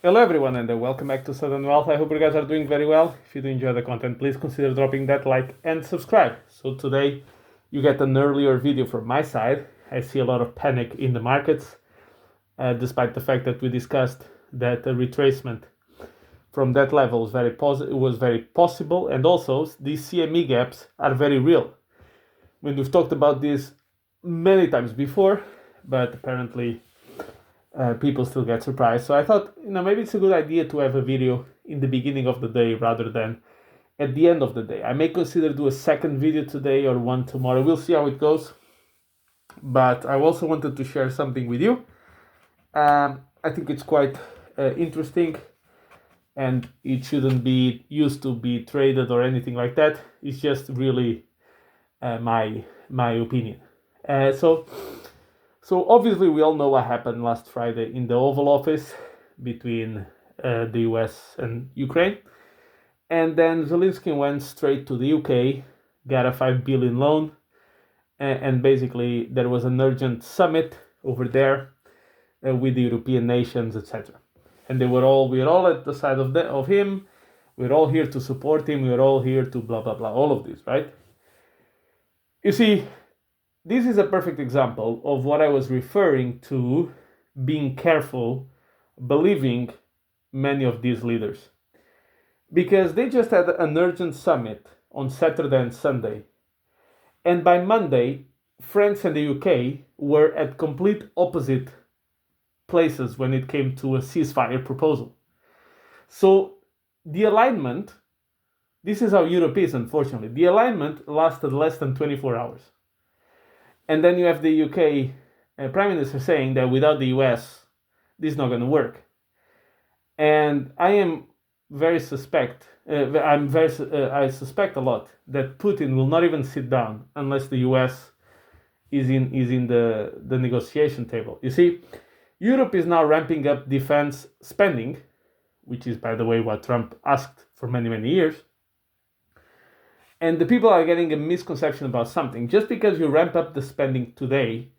Hello everyone and welcome back to Sudden Wealth. I hope you guys are doing very well. If you do enjoy the content, please consider dropping that like and subscribe. So today you get an earlier video from my side. I see a lot of panic in the markets, despite the fact that we discussed that a retracement from that level was very possible, and also these CME gaps are very real. I mean, we've talked about this many times before, but apparently people still get surprised. So I thought, maybe it's a good idea to have a video in the beginning of the day rather than at the end of the day. I may consider do a second video today or one tomorrow. We'll see how it goes. But I also wanted to share something with you. I think it's quite interesting, and it shouldn't be used to be traded or anything like that. It's just really my opinion. So obviously we all know what happened last Friday in the Oval Office between the US and Ukraine. And then Zelensky went straight to the UK, got a 5 billion loan, and basically there was an urgent summit over there with the European nations, etc. And we were all at the side of him. We're all here to support him. We're all here to blah, blah, blah, all of this, right? You see, this is a perfect example of what I was referring to being careful, believing many of these leaders. Because they just had an urgent summit on Saturday and Sunday. And by Monday, France and the UK were at complete opposite places when it came to a ceasefire proposal. So the alignment, this is how Europe is, unfortunately. The alignment lasted less than 24 hours. And then you have the UK Prime Minister saying that without the US, this is not going to work. And I am very suspect. I suspect a lot that Putin will not even sit down unless the US is in the negotiation table. You see, Europe is now ramping up defense spending, which is, by the way, what Trump asked for many, many years. And the people are getting a misconception about something. Just because you ramp up the spending today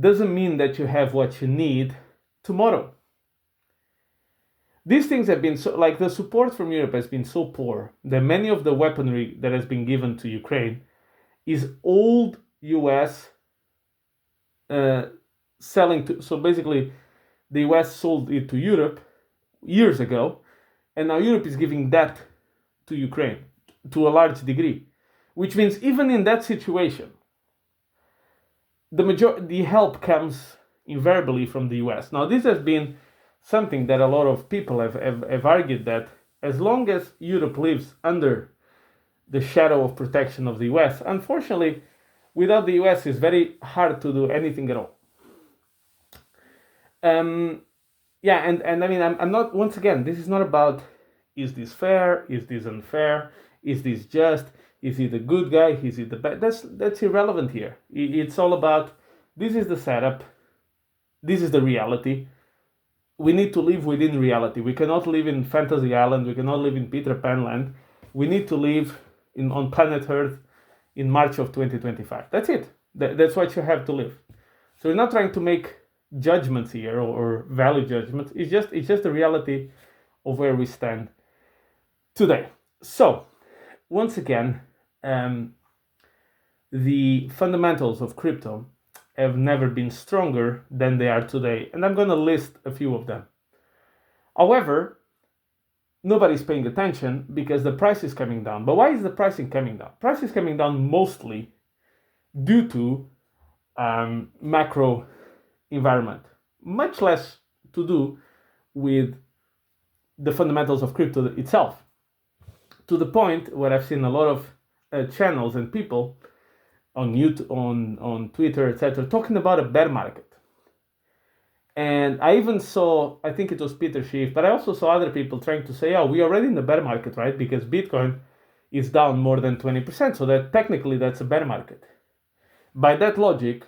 doesn't mean that you have what you need tomorrow. These things have been so, like the support from Europe has been so poor that many of the weaponry that has been given to Ukraine is old US selling to. So basically, the US sold it to Europe years ago, and now Europe is giving that to Ukraine to a large degree, which means even in that situation, the help comes invariably from the US. Now, this has been something that a lot of people have argued, that as long as Europe lives under the shadow of protection of the US, unfortunately, without the US, it's very hard to do anything at all. And I mean, I'm not, once again, this is not about, is this fair? Is this unfair? Is this just? Is he the good guy? Is he the bad? That's irrelevant here. It's all about, this is the setup. This is the reality. We need to live within reality. We cannot live in Fantasy Island. We cannot live in Peter Pan land. We need to live on planet Earth in March of 2025. That's it. That's what you have to live. So we're not trying to make judgments here or value judgments. It's just the reality of where we stand today. So once again, the fundamentals of crypto have never been stronger than they are today, and I'm going to list a few of them. However, nobody's paying attention because the price is coming down. But why is the pricing coming down? Price is coming down mostly due to macro environment, much less to do with the fundamentals of crypto itself. To the point where I've seen a lot of channels and people on YouTube, on Twitter, etc., talking about a bear market. And I even saw, I think it was Peter Schiff, but I also saw other people trying to say, oh, we're already in the bear market, right? Because Bitcoin is down more than 20%, so that technically that's a bear market. By that logic,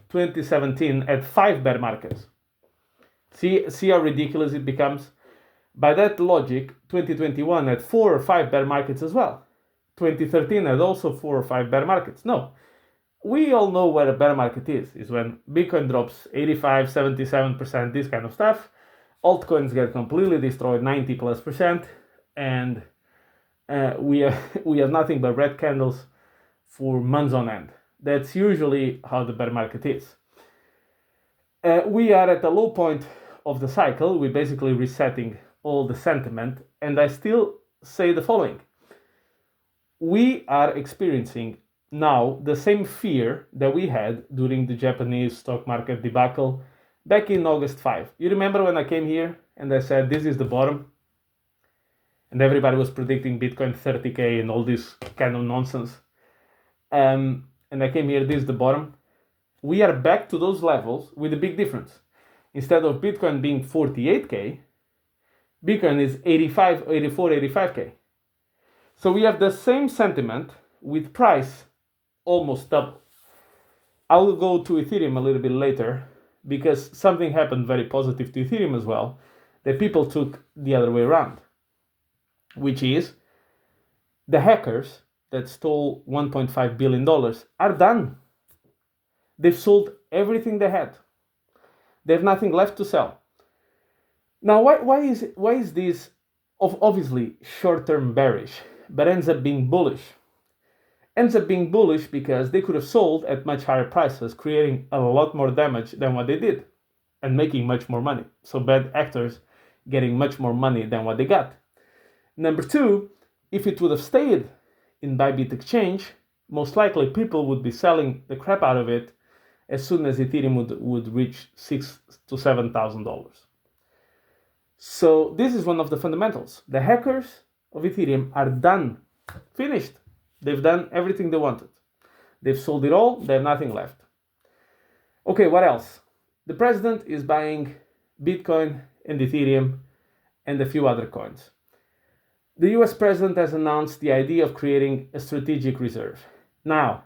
2017 had 5 bear markets. See how ridiculous it becomes? By that logic, 2021 had 4 or 5 bear markets as well. 2013 had also 4 or 5 bear markets. No, we all know what a bear market is when Bitcoin drops 85, 77%, this kind of stuff. altcoins get completely destroyed, 90+%, and we have nothing but red candles for months on end. That's usually how the bear market is. We are at the low point of the cycle. We're basically resetting all the sentiment, and I still say the following. We are experiencing now the same fear that we had during the Japanese stock market debacle back in August 5. You remember when I came here and I said this is the bottom? And everybody was predicting Bitcoin 30K and all this kind of nonsense. And I came here, this is the bottom. We are back to those levels with a big difference. Instead of Bitcoin being 48K, Bitcoin is 84, 85K. So we have the same sentiment with price almost double. I will go to Ethereum a little bit later because something happened very positive to Ethereum as well that people took the other way around, which is the hackers that stole $1.5 billion are done. They've sold everything they had. They have nothing left to sell. Now, why is this obviously short-term bearish, but ends up being bullish? Ends up being bullish because they could have sold at much higher prices, creating a lot more damage than what they did and making much more money. So bad actors getting much more money than what they got. Number two, if it would have stayed in Bybit exchange, most likely people would be selling the crap out of it as soon as Ethereum would reach $6,000 to $7,000. So this is one of the fundamentals. The hackers of Ethereum are done, finished. They've done everything they wanted. They've sold it all, they have nothing left. Okay, what else? The president is buying Bitcoin and Ethereum and a few other coins. The US president has announced the idea of creating a strategic reserve. Now,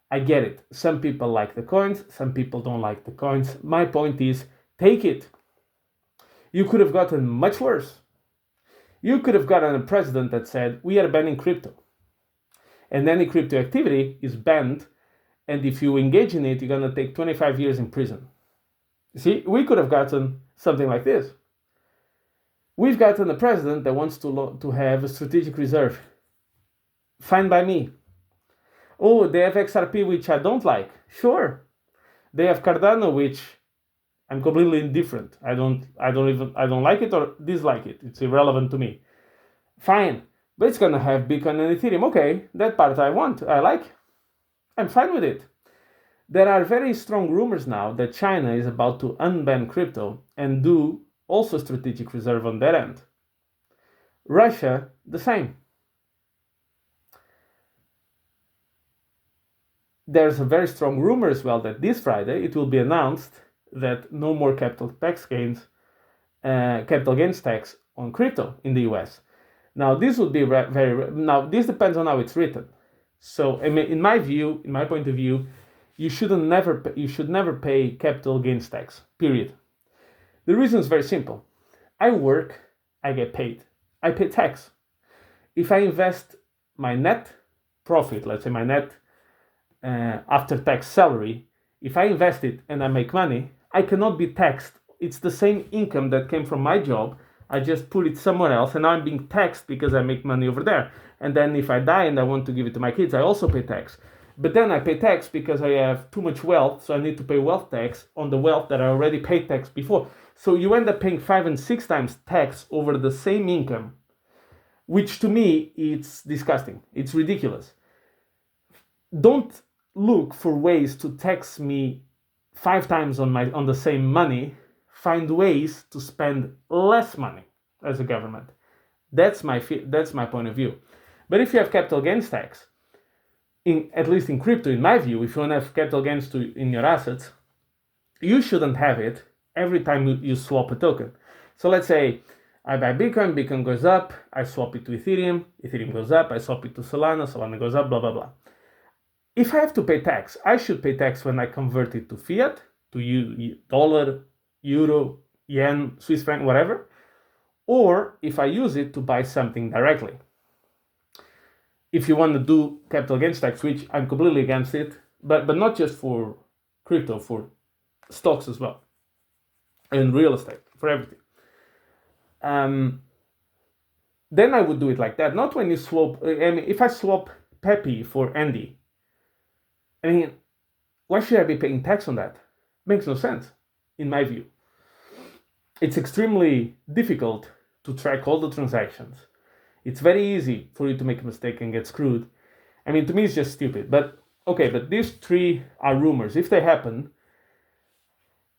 I get it. Some people like the coins, some people don't like the coins. My point is, take it. You could have gotten much worse. You could have gotten a president that said, we are banning crypto. And any crypto activity is banned, and if you engage in it, you're going to take 25 years in prison. See, we could have gotten something like this. We've gotten a president that wants to have a strategic reserve. Fine by me. Oh, they have XRP, which I don't like. Sure. They have Cardano, which I'm completely indifferent. I don't like it or dislike it. It's irrelevant to me. Fine. But it's gonna have Bitcoin and Ethereum. Okay, that part I want. I like. I'm fine with it. There are very strong rumors now that China is about to unban crypto and do also strategic reserve on their end. Russia, the same. There's a very strong rumor as well that this Friday it will be announced that no more capital gains tax on crypto in the US. Now this would be now this depends on how it's written. So in my view, in my point of view, you should never pay capital gains tax. Period. The reason is very simple. I work, I get paid. I pay tax. If I invest my net profit, let's say my net after tax salary, if I invest it and I make money, I cannot be taxed. It's the same income that came from my job. I just put it somewhere else and I'm being taxed because I make money over there. And then if I die and I want to give it to my kids, I also pay tax. But then I pay tax because I have too much wealth, so I need to pay wealth tax on the wealth that I already paid tax before. So you end up paying 5 and 6 times tax over the same income, which to me, it's disgusting. It's ridiculous. Don't look for ways to tax me 5 times on the same money. Find ways to spend less money as a government. That's my point of view. But if you have capital gains tax, at least in crypto, in my view, if you want to have capital gains in your assets, you shouldn't have it every time you swap a token. So let's say I buy Bitcoin, Bitcoin goes up, I swap it to Ethereum, Ethereum goes up, I swap it to Solana, Solana goes up, blah, blah, blah. If I have to pay tax, I should pay tax when I convert it to fiat, to dollar, euro, yen, Swiss franc, whatever, or if I use it to buy something directly. If you want to do capital gains tax, which I'm completely against it, but not just for crypto, for stocks as well, and real estate, for everything. then I would do it like that. Not when you swap. I mean, if I swap Pepe for Andy, I mean, why should I be paying tax on that? Makes no sense, in my view. It's extremely difficult to track all the transactions. It's very easy for you to make a mistake and get screwed. I mean, to me, it's just stupid. But okay, but these three are rumors. If they happen,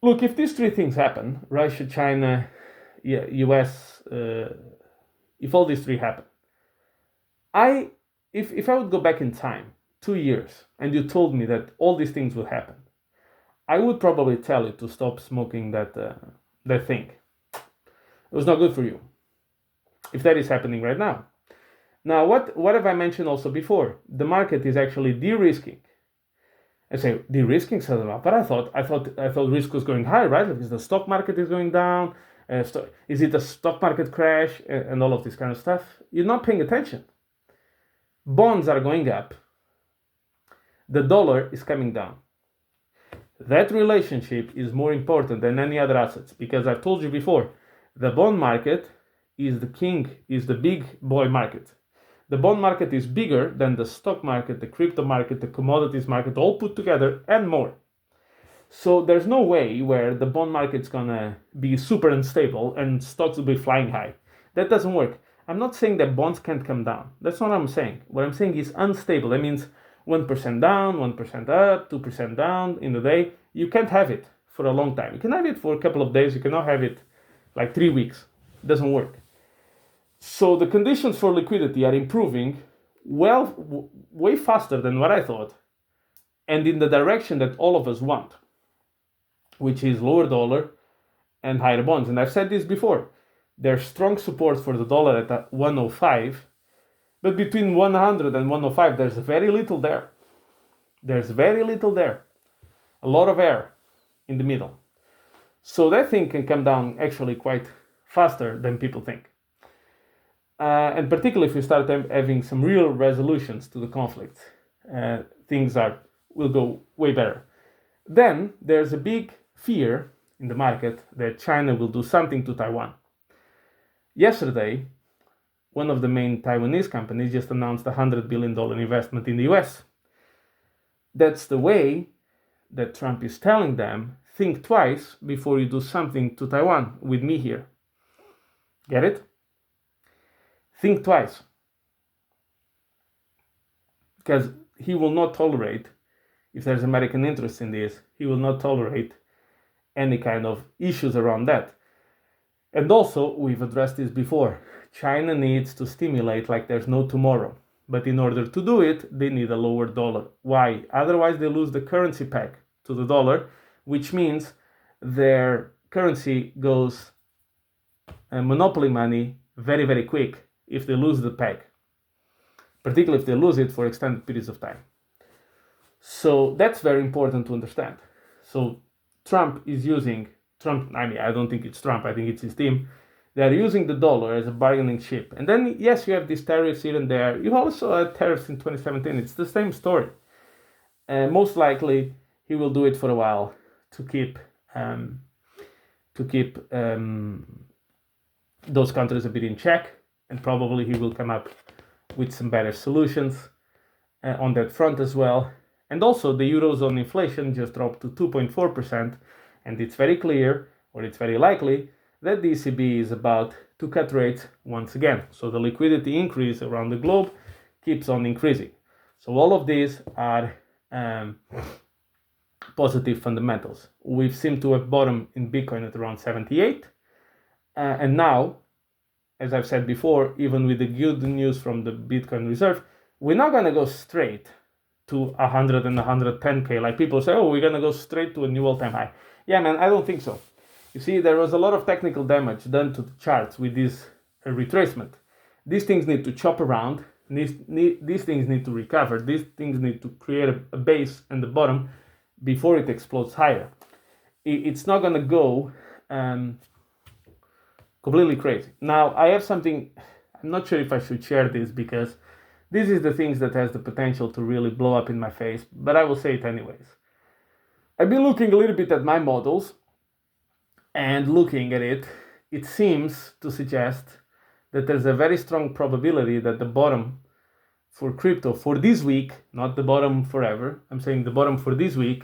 look, if these three things happen, Russia, China, US, if all these three happen, if I would go back in time, 2 years, and you told me that all these things would happen, I would probably tell you to stop smoking that thing. It was not good for you. If that is happening right now. Now, what have I mentioned also before? The market is actually de-risking. I say de-risking, but I thought risk was going high, right? Because the stock market is going down. Is it a stock market crash and all of this kind of stuff? You're not paying attention. Bonds are going up. The dollar is coming down. That relationship is more important than any other assets, because I've told you before, the bond market is the big boy market. The bond market is bigger than the stock market, the crypto market, the commodities market, all put together and more. So there's no way where the bond market's gonna be super unstable and stocks will be flying high. That doesn't work. I'm not saying that bonds can't come down. That's not what I'm saying. What I'm saying is unstable. That means 1% down, 1% up, 2% down in a day. You can't have it for a long time. You can have it for a couple of days. You cannot have it like 3 weeks. It doesn't work. So the conditions for liquidity are improving way faster than what I thought, and in the direction that all of us want, which is lower dollar and higher bonds. And I've said this before. There's strong support for the dollar at 105, but between 100 and 105, there's very little there. There's very little there. A lot of air in the middle. So that thing can come down actually quite faster than people think. And particularly if we start having some real resolutions to the conflict, things will go way better. Then there's a big fear in the market that China will do something to Taiwan. Yesterday, one of the main Taiwanese companies just announced a $100 billion investment in the US. That's the way that Trump is telling them, think twice before you do something to Taiwan with me here. Get it? Think twice. Because he will not tolerate, if there's American interest in this, he will not tolerate any kind of issues around that. And also, we've addressed this before, China needs to stimulate like there's no tomorrow. But in order to do it, they need a lower dollar. Why? Otherwise, they lose the currency peg to the dollar, which means their currency goes monopoly money very, very quick if they lose the peg, particularly if they lose it for extended periods of time. So that's very important to understand. So I don't think it's Trump, I think it's his team. They're using the dollar as a bargaining chip. And then, yes, you have these tariffs here and there. You also had tariffs in 2017. It's the same story. Most likely, he will do it for a while to keep those countries a bit in check. And probably he will come up with some better solutions on that front as well. And also, the Eurozone inflation just dropped to 2.4%. And it's very clear, or it's very likely, that the ECB is about to cut rates once again. So the liquidity increase around the globe keeps on increasing. So all of these are positive fundamentals. We've seemed to have bottomed in Bitcoin at around 78. And now, as I've said before, even with the good news from the Bitcoin reserve, we're not going to go straight to 100 and 110K. Like people say, oh, we're going to go straight to a new all-time high. Yeah, man, I don't think so. You see, there was a lot of technical damage done to the charts with this retracement. These things need to chop around. These things need to recover. These things need to create a base and the bottom before it explodes higher. It's not going to go completely crazy. Now, I have something, I'm not sure if I should share this because this is the things that has the potential to really blow up in my face, but I will say it anyways. I've been looking a little bit at my models and looking at it it seems to suggest that there's a very strong probability that the bottom for crypto for this week, not the bottom forever, I'm saying the bottom for this week,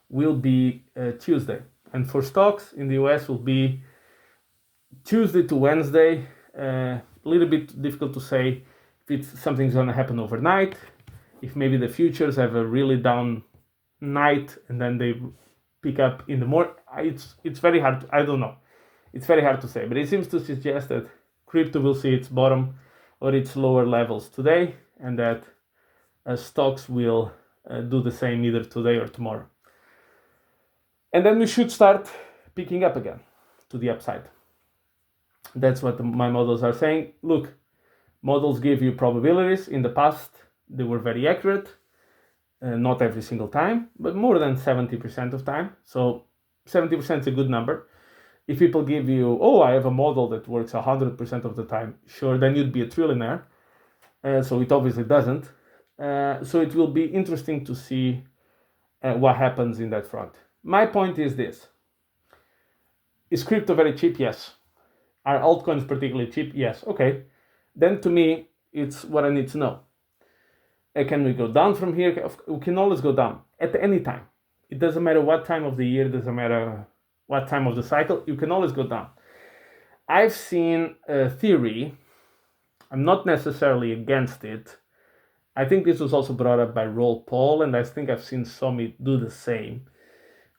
will be Tuesday. And for stocks in the US will be Tuesday to Wednesday. A little bit difficult to say if it's something's going to happen overnight, if maybe the futures have a really down night and then they pick up in the morning. It's very hard. I don't know. It's very hard to say, but it seems to suggest that crypto will see its bottom or its lower levels today, and that stocks will do the same either today or tomorrow. And then we should start picking up again to the upside. That's what my models are saying. Look, models give you probabilities. In the past, they were very accurate. Not every single time, but more than 70% of time. So 70% is a good number. If people give you, oh, I have a model that works 100% of the time, sure, then you'd be a trillionaire. So it obviously doesn't. So it will be interesting to see what happens in that front. My point is this. Is crypto very cheap? Yes. Are altcoins particularly cheap? Yes. Okay. Then to me, it's what I need to know. Can we go down from here? We can always go down at any time. It doesn't matter what time of the year, doesn't matter what time of the cycle, you can always go down. I've seen a theory, I'm not necessarily against it. I think this was also brought up by Roll Paul, and I think I've seen Summit do the same,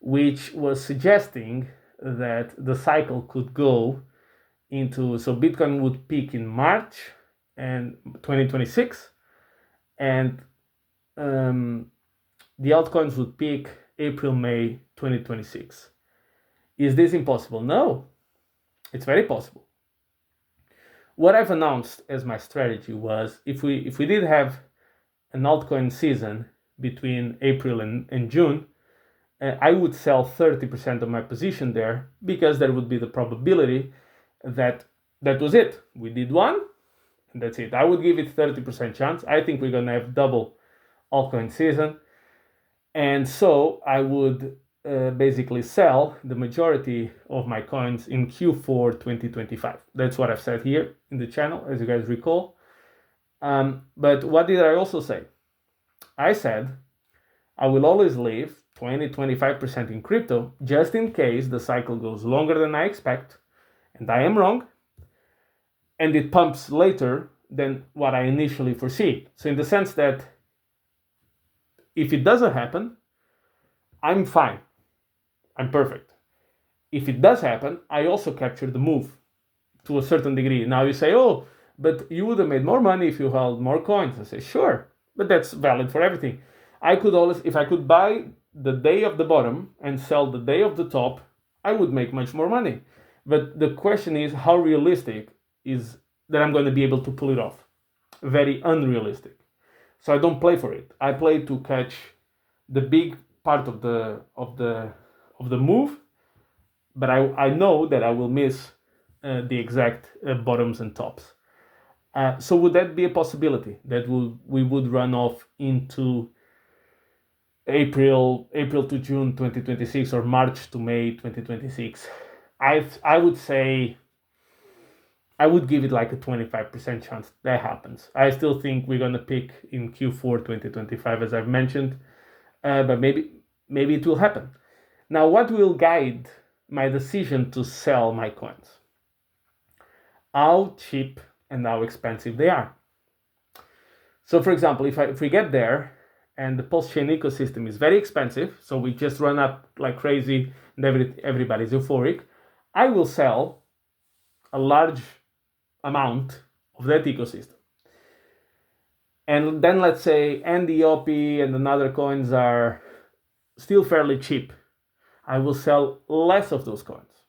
which was suggesting that the cycle could go into, so Bitcoin would peak in March and 2026, and the altcoins would peak April, May 2026. Is this impossible? No, it's very possible. What I've announced as my strategy was if we did have an altcoin season between April and June, I would sell 30% of my position there, because there would be the probability that was it. We did one, and that's it. I would give it 30% chance. I think we're going to have double altcoin season. And so I would basically sell the majority of my coins in Q4 2025. That's what I've said here in the channel, as you guys recall. But what did I also say? I said I will always leave 20-25% in crypto, just in case the cycle goes longer than I expect, and I am wrong, and it pumps later than what I initially foresee. So in the sense that if it doesn't happen, I'm fine. I'm perfect. If it does happen, I also capture the move to a certain degree. Now you say, oh, but you would have made more money if you held more coins. I say, sure, but that's valid for everything. I could always, if I could buy the day of the bottom and sell the day of the top, I would make much more money. But the question is, how realistic is that I'm going to be able to pull it off? Very unrealistic. So I don't play for it. I play to catch the big part of the move, but I know that I will miss the exact bottoms and tops. So would that be a possibility that we would run off into April to June 2026 or March to May 2026? I would say I would give it like a 25% chance that happens. I still think we're gonna pick in Q4 2025, as I've mentioned, but maybe it will happen. Now, what will guide my decision to sell my coins? How cheap and how expensive they are. So, for example, if we get there and the pulse chain ecosystem is very expensive, so we just run up like crazy and everybody's euphoric, I will sell a large amount of that ecosystem. And then let's say NDOP and another coins are still fairly cheap. I will sell less of those coins.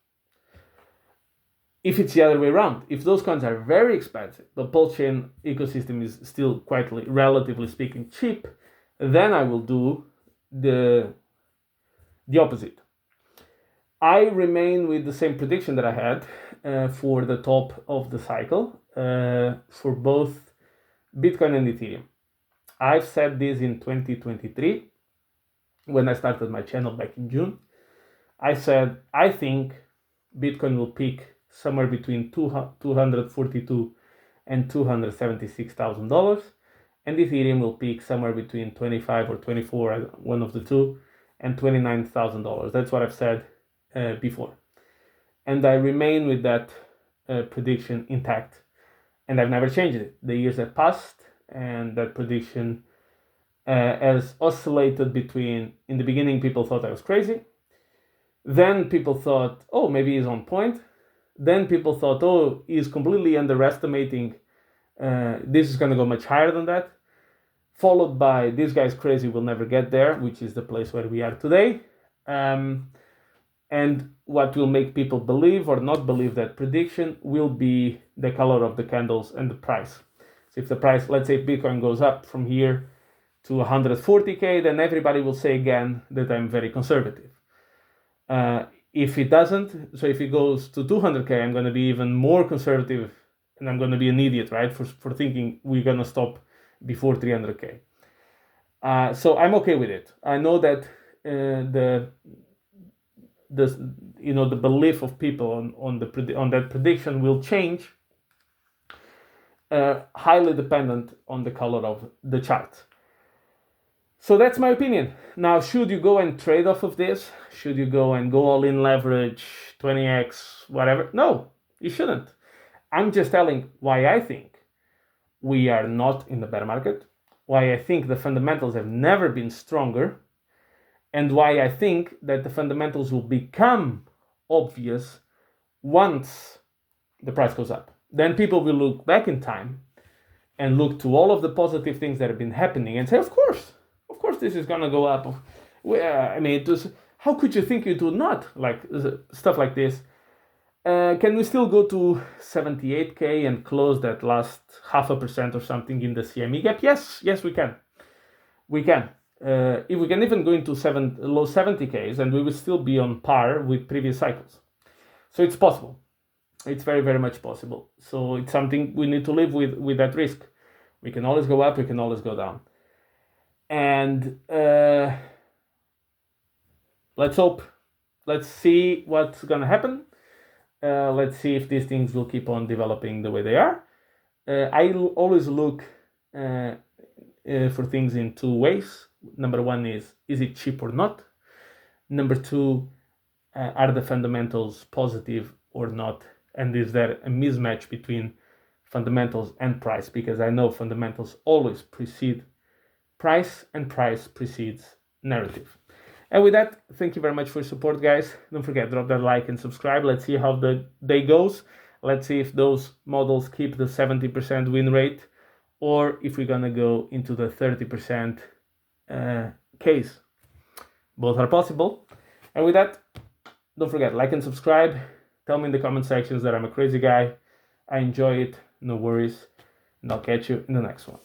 If it's the other way around, if those coins are very expensive, the pulse chain ecosystem is still quite, relatively speaking, cheap, then I will do the opposite. I remain with the same prediction that I had for the top of the cycle for both Bitcoin and Ethereum. I've said this in 2023 when I started my channel back in June. I said I think Bitcoin will peak somewhere between $242 and $276,000, and Ethereum will peak somewhere between 25 or 24, one of the two, and $29,000. That's what I've said before, and I remain with that prediction intact, and I've never changed it. The years have passed, and that prediction has oscillated between, in the beginning, people thought I was crazy. Then people thought, oh, maybe he's on point. Then people thought, oh, he's completely underestimating. This is going to go much higher than that. Followed by, this guy's crazy, will never get there, which is the place where we are today. And what will make people believe or not believe that prediction will be the color of the candles and the price. So if the price, let's say Bitcoin goes up from here to 140K, then everybody will say again that I'm very conservative. If it doesn't, so if it goes to 200K, I'm going to be even more conservative, and I'm going to be an idiot, right, for thinking we're going to stop before 300K. So I'm okay with it. I know that the belief of people on that prediction will change, highly dependent on the color of the chart. So that's my opinion. Now, should you go and trade off of this? Should you go all in leverage, 20x, whatever? No, you shouldn't. I'm just telling why I think we are not in the bear market, why I think the fundamentals have never been stronger, and why I think that the fundamentals will become obvious once the price goes up. Then people will look back in time and look to all of the positive things that have been happening and say, of course, this is going to go up. I mean, how could you think it would not? Like stuff like this. Can we still go to 78K and close that last 0.5% or something in the CME gap? Yes, we can. We can. If we can even go into low 70Ks, and we will still be on par with previous cycles. So it's possible. It's very, very much possible. So it's something we need to live with that risk. We can always go up, we can always go down. And let's hope. Let's see what's going to happen. Let's see if these things will keep on developing the way they are. I always look for things in two ways. Number one is it cheap or not? Number two, are the fundamentals positive or not? And is there a mismatch between fundamentals and price? Because I know fundamentals always precede price, and price precedes narrative. And with that, thank you very much for your support, guys. Don't forget, drop that like and subscribe. Let's see how the day goes. Let's see if those models keep the 70% win rate, or if we're gonna go into the 30% case. Both are possible. And with that, don't forget, like and subscribe. Tell me in the comment sections that I'm a crazy guy. I enjoy it, no worries. And I'll catch you in the next one.